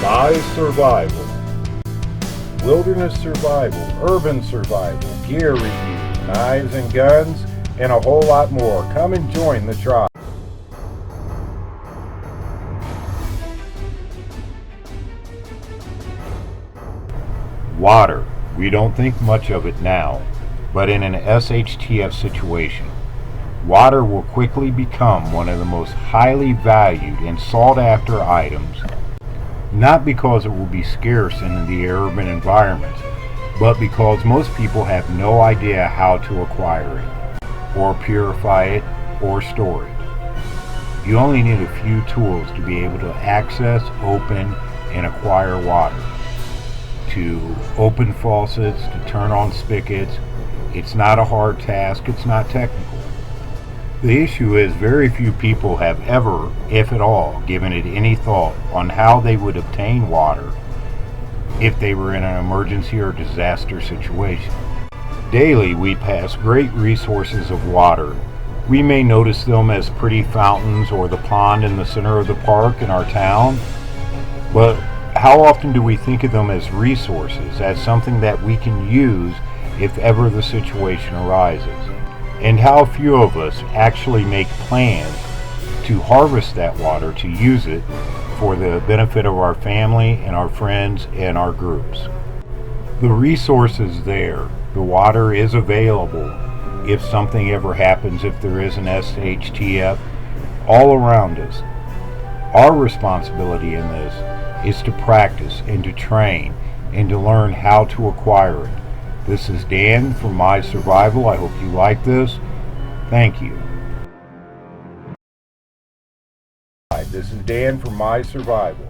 My survival. Wilderness survival, urban survival, gear review, knives and guns, and a whole lot more. Come and join the tribe. Water. We don't think much of it now, but in an SHTF situation, water will quickly become one of the most highly valued and sought after items, not because it will be scarce in the urban environments, but because most people have no idea how to acquire it, or purify it, or store it. You only need a few tools to be able to access, open, and acquire water. To open faucets, to turn on spigots. It's not a hard task, it's not technical. The issue is very few people have ever, if at all, given it any thought on how they would obtain water if they were in an emergency or disaster situation. Daily we pass great resources of water. We may notice them as pretty fountains or the pond in the center of the park in our town, but how often do we think of them as resources, as something that we can use if ever the situation arises? And how few of us actually make plans to harvest that water, to use it for the benefit of our family and our friends and our groups. The resource is there. The water is available if something ever happens, if there is an SHTF, all around us. Our responsibility in this is to practice and to train and to learn how to acquire it. This is Dan from My Survival. I hope you like this. Thank you. Hi, this is Dan from My Survival.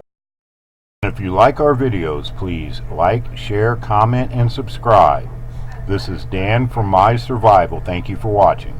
If you like our videos, please like, share, comment, and subscribe. This is Dan from My Survival. Thank you for watching.